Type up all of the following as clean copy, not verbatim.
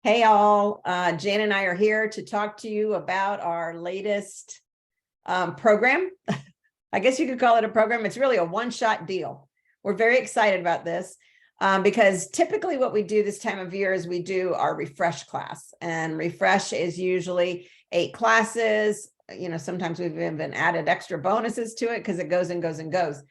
Hey all, Jan and I are here to talk to you about our latest program. I guess you could call it a program. It's really a one-shot deal. We're very excited about this because typically what we do this time of year is we do our refresh class, and refresh is usually 8 classes. You know, sometimes we've even added extra bonuses to it because it goes and goes and goes.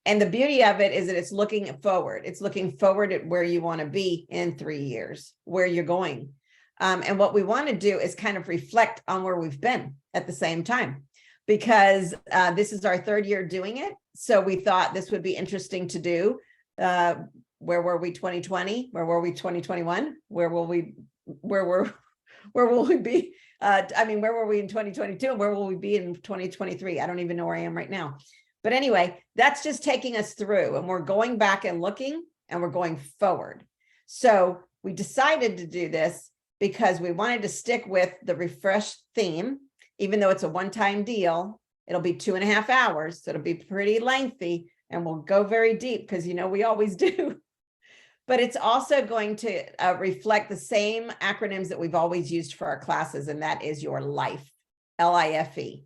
And the beauty of it is that it's looking forward. It's looking forward at where you want to be in 3 years, where you're going. And what we want to do is kind of reflect on where we've been at the same time, because this is our 3rd year doing it. So we thought this would be interesting to do. Where were we 2020? Where were we 2021? Where will we be? Where were we in 2022? And where will we be in 2023? I don't even know where I am right now. But anyway, that's just taking us through, and we're going back and looking, and we're going forward. So we decided to do this because we wanted to stick with the refresh theme, even though it's a one-time deal. It'll be 2.5 hours, so it'll be pretty lengthy, and we'll go very deep because, you know, we always do. But it's also going to reflect the same acronyms that we've always used for our classes, and that is your life, L-I-F-E.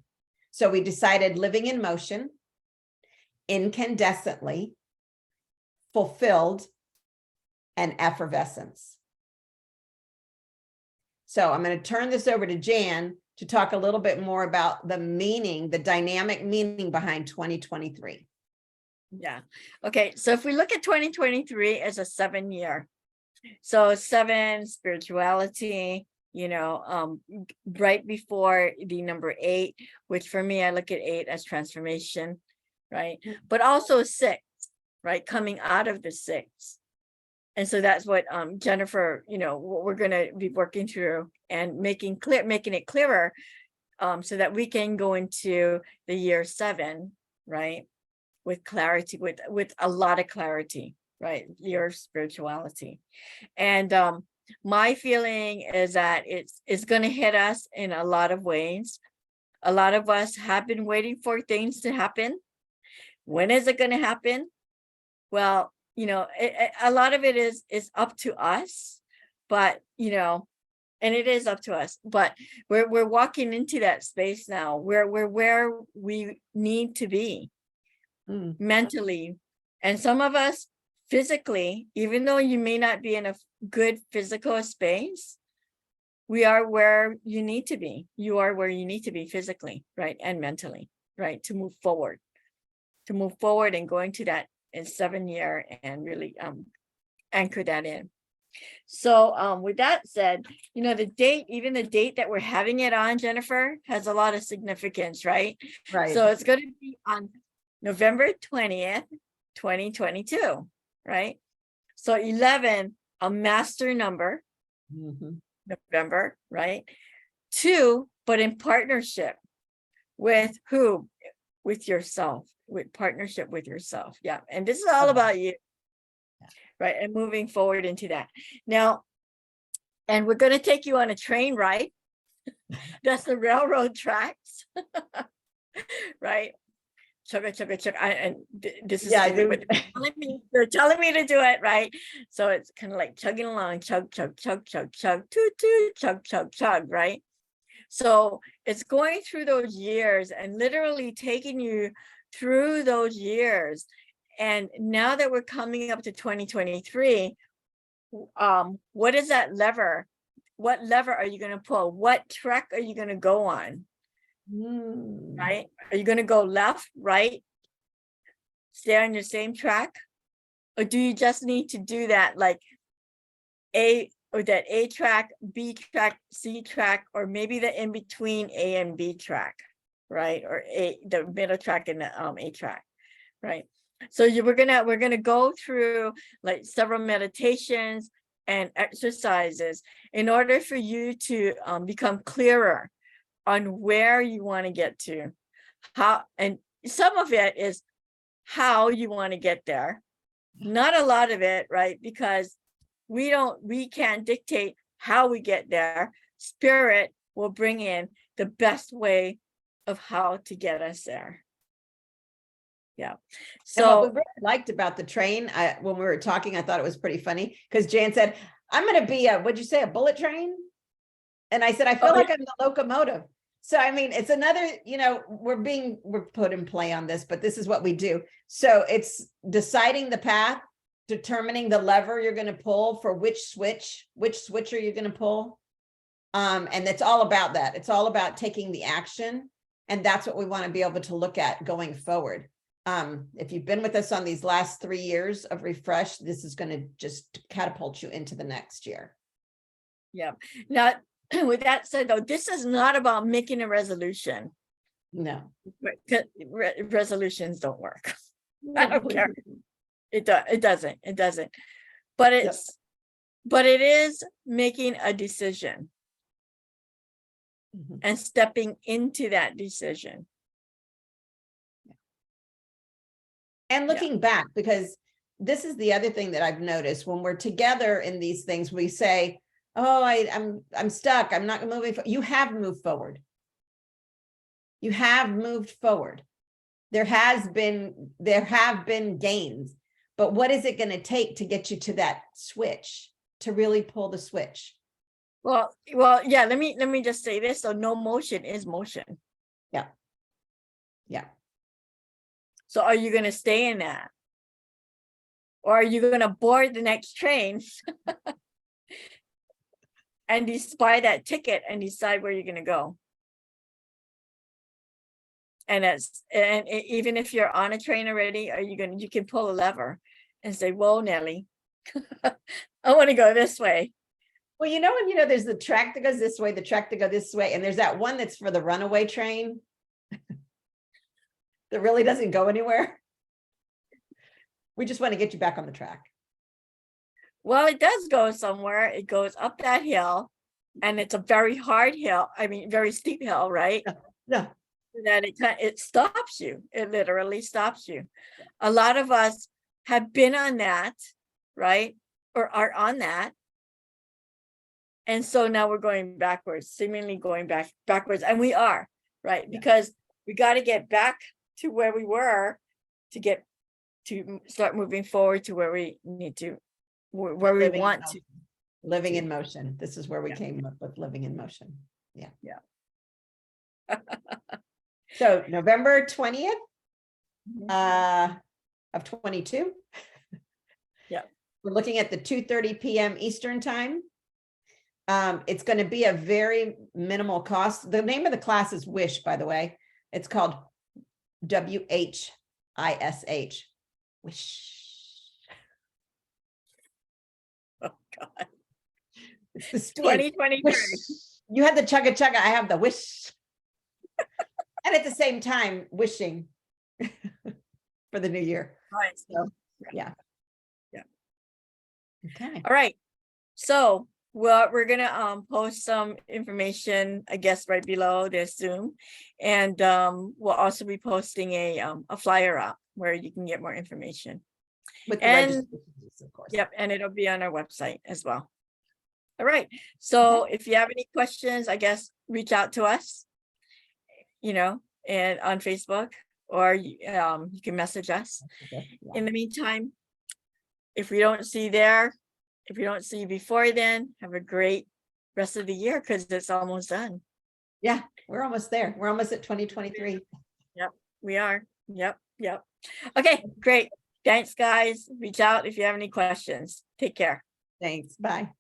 So we decided living in motion, incandescently, fulfilled, and effervescence. So I'm going to turn this over to Jan to talk a little bit more about the meaning, the dynamic meaning behind 2023. Yeah. Okay. So if we look at 2023 as a 7-year, so 7 spirituality, you know, right before the number 8, which for me, I look at 8 as transformation, right? But also 6, right? Coming out of the 6. And so that's what Jennifer, you know, what we're going to be working through and making it clearer so that we can go into the year 7, right? With clarity, with a lot of clarity, right? Your spirituality. And my feeling is that it's going to hit us in a lot of ways. A lot of us have been waiting for things to happen. When is it going to happen? Well, you know, a lot of it is up to us, but, you know, and it is up to us, but we're walking into that space now where we need to be mentally. And some of us physically, even though you may not be in a good physical space, we are where you need to be. You are where you need to be physically, right? And mentally, right? To move forward and going to that in 7-year and really anchor that in. So with that said, you know, even the date that we're having it on, Jennifer, has a lot of significance, right? Right. So it's going to be on November 20th, 2022, right? So 11, a master number, November, right? 2, but in partnership with who? With yourself, with partnership with yourself. Yeah. And this is all about you, right? And moving forward into that. Now, and we're going to take you on a train ride. That's the railroad tracks, right? Chugga, chugga, chugga. And this is they're telling me to do it, right? So it's kind of like chugging along, chug, chug, chug, chug, chug, toot, toot, chug, chug, chug, right? So it's going through those years and literally taking you through those years. And now that we're coming up to 2023, what is that lever? What lever are you going to pull? What track are you going to go on? Right? Are you going to go left, right? Stay on your same track? Or do you just need to do that like A track, B track, C track, or maybe the in between A and B track, right? Or the middle track and the A track, right? So we're gonna go through like several meditations and exercises in order for you to become clearer on where you want to get to, how, and some of it is how you want to get there. Not a lot of it, right? Because we can't dictate how we get there. Spirit will bring in the best way of how to get us there. Yeah. So and what we really liked about the train, when we were talking, I thought it was pretty funny because Jan said, I'm going to be what'd you say, a bullet train? And I said, I feel Oh, like I'm the locomotive. So, I mean, it's another, we're put in play on this, but this is what we do. So it's deciding the path, determining the lever you're going to pull for which switch are you going to pull? And it's all about that. It's all about taking the action. And that's what we want to be able to look at going forward. If you've been with us on these last 3 years of Refresh, this is going to just catapult you into the next year. Yeah. Now, with that said, though, this is not about making a resolution. No. Resolutions don't work. I don't care. It doesn't. But it is making a decision and stepping into that decision. And looking back, because this is the other thing that I've noticed when we're together in these things, we say, oh, I'm stuck. I'm not moving. You have moved forward. You have moved forward. There have been gains, but what is it going to take to get you to that switch, to really pull the switch? Well, yeah, let me just say this. So no motion is motion. Yeah. Yeah. So are you going to stay in that? Or are you going to board the next train and buy that ticket and decide where you're going to go? And even if you're on a train already, you can pull a lever and say, whoa, Nelly, I want to go this way. Well, when there's the track that goes this way, the track that goes this way, and there's that one that's for the runaway train that really doesn't go anywhere. We just want to get you back on the track. Well, it does go somewhere. It goes up that hill, and it's a very hard hill. I mean, very steep hill, right? Yeah. That it stops you. It literally stops you. A lot of us have been on that, right? Or are on that. And so now we're going backwards, seemingly going backwards. And we are, right? Yeah. Because we got to get back to where we were to start moving forward to where we need to, where we want to. Living in motion. This is where we came up with living in motion. Yeah. Yeah. So November 20th of 22. Yeah. We're looking at the 2:30 p.m. Eastern time. It's going to be a very minimal cost. The name of the class is Whish, by the way. It's called WHISH. Whish. Oh God. It's the speed. 2023. Whish. You had the chugga chugga. I have the whish. And at the same time, wishing for the new year. Right. So, yeah. Okay. All right. So we're gonna post some information, I guess, right below this Zoom, and we'll also be posting a flyer up where you can get more information. With the registrations, of course. Yep, and it'll be on our website as well. All right. So if you have any questions, I guess reach out to us. And on Facebook, or you can message us. Okay. Yeah. In the meantime, if we don't see you before then, have a great rest of the year because it's almost done. Yeah, we're almost there. We're almost at 2023. Yep, we are. Yep. Okay, great. Thanks, guys. Reach out if you have any questions. Take care. Thanks. Bye.